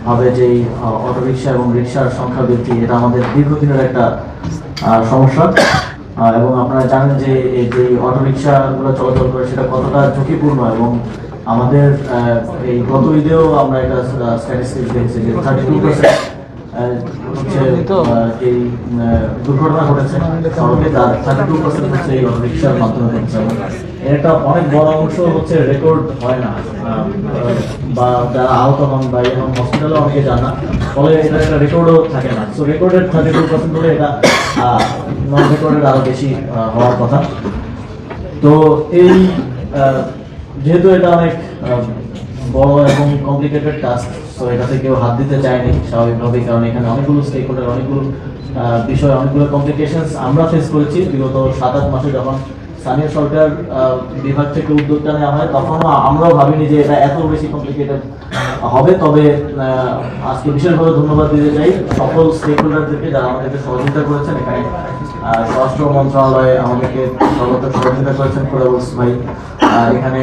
ভাবে যে অটোরিকশা এবং রিক্সার সংখ্যা বৃদ্ধি, এটা আমাদের দীর্ঘদিনের একটা সমস্যা। এবং আপনারা জানেন যে এই যে অটোরিকশাগুলো চলাচল করে সেটা কতটা ঝুঁকিপূর্ণ, এবং আমাদের এই গত ঈদেও আমরা একটা স্ট্যাটিস্টিক্স দেখেছি যে 32% এই দুর্ঘটনা ঘটেছে সড়কে, তার 32% হচ্ছে এই অটোরিকশার মাধ্যমে ঘটছে। এর একটা অনেক বড় অংশ হচ্ছে রেকর্ড হয় না, বা যারা আহত হন বা এবং হসপিটালে অনেকে যান না, ফলে এটা একটা রেকর্ডও থাকে না। সো রেকর্ডের 32% হলে এটা নন রেকর্ডের আরো বেশি হওয়ার কথা। তো এই যেহেতু এটা অনেক বড় এবং কমপ্লিকেটেড টাস্ক, তো এটাতে কেউ হাত দিতে চায়নি স্বাভাবিকভাবেই, কারণ এখানে অনেকগুলো স্টেক হোল্ডার, অনেকগুলো বিষয়, অনেকগুলো কমপ্লিকেশনস আমরা ফেস করেছি বিগত 7-8 মাসে। যখন স্থানীয় সরকার বিভাগ থেকে উদ্যোগটা নেওয়া হয়, তখনও আমরাও ভাবিনি যে এটা এত বেশি কমপ্লিকেটেড হবে। তবে আজকে বিশেষভাবে ধন্যবাদ দিতে চাই সকল স্টেক হোল্ডারদেরকে যারা আমাদেরকে সহযোগিতা করেছেন। এখানে স্বরাষ্ট্র মন্ত্রণালয় আমাদেরকে সর্বত্র সহযোগিতা করেছেন, খোদাবুস ভাই। এখানে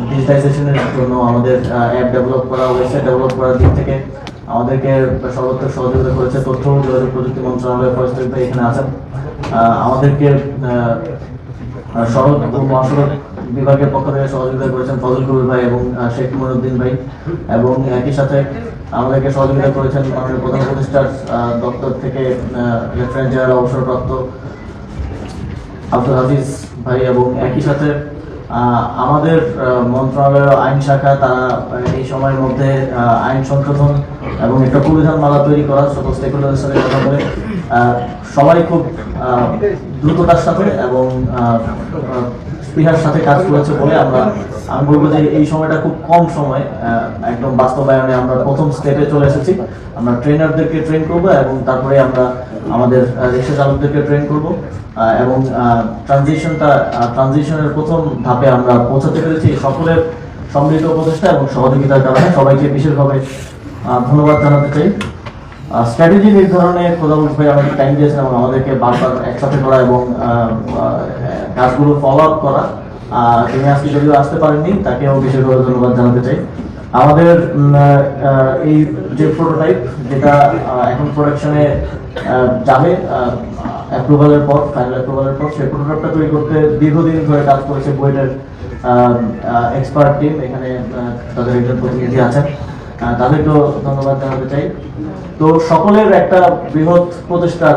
ডিজিটাইজেশনের জন্য আমাদের অ্যাপ ডেভেলপ করা, ওয়েবসাইট ডেভেলপ করার দিক থেকে আমাদেরকে সর্বত্র সহযোগিতা করেছে তথ্য ও যোগাযোগ প্রযুক্তি মন্ত্রণালয়, ফরেস্ট ভাই এখানে আছেন। আমাদেরকে সড়ক ও মহাসড়ক বিভাগের পক্ষ থেকে সহযোগিতা করেছেন ফজল কবির ভাই এবং শেখ মঈনুদ্দিন ভাই, এবং একই সাথে আমাদেরকে সহযোগিতা করেছেন মাননীয় প্রধান উপদেষ্টার দপ্তর থেকে লেফটেন্যান্ট জেনারেল অবসরপ্রাপ্ত আব্দুল হাফিজ ভাই, এবং একই সাথে আমাদের মন্ত্রণালয়ের আইন শাখা, তারা এই সময়ের মধ্যে আইন সংশোধন এবং একটা পরিধানমালা তৈরি করা, সকল স্টেক হোল্ডারের সাথে কথা বলে সবাই খুব দ্রুততার সাথে এবং স্পৃহার সাথে কাজ করেছে বলে আমি বলবো যে এই সময়টা খুব কম সময় একদম বাস্তবায়নে আমরা প্রথম স্টেপে চলে এসেছি। আমরা ট্রেনারদেরকে ট্রেন করব এবং তারপরে আমরা আমাদের রিক্সা চালকদেরকে ট্রেন করব, এবং ট্রানজিশনের প্রথম ধাপে আমরা পৌঁছাতে পেরেছি। সকলের সম্মিলিত প্রচেষ্টা এবং সহযোগিতার কারণে সবাইকে বিশেষভাবে ধন্যবাদ জানাতে চাই। স্ট্র্যাটেজি নির্ধারণে খোদাবুস ভাই আমাদের টাইম দিয়েছেন এবং আমাদেরকে বারবার একসাথে করা এবং কাজগুলো ফলো আপ করা। তিনি আজকে যদিও আসতে পারেননি, তাকেও বিশেষভাবে ধন্যবাদ জানাতে চাই। আমাদের এই যে প্রোটোটাইপ, যেটা এখন প্রোডাকশনে যাবে অ্যাপ্রুভালের পর, ফাইনাল অ্যাপ্রুভালের পর, সেই প্রোটোটাইপটা তৈরি করতে দীর্ঘদিন ধরে কাজ করেছে বুয়েটের এক্সপার্ট টিম। এখানে তাদের একজন প্রতিনিধি আছেন, তাদেরকেও ধন্যবাদ জানাতে চাই। তো সকলের একটা বৃহৎ প্রচেষ্টা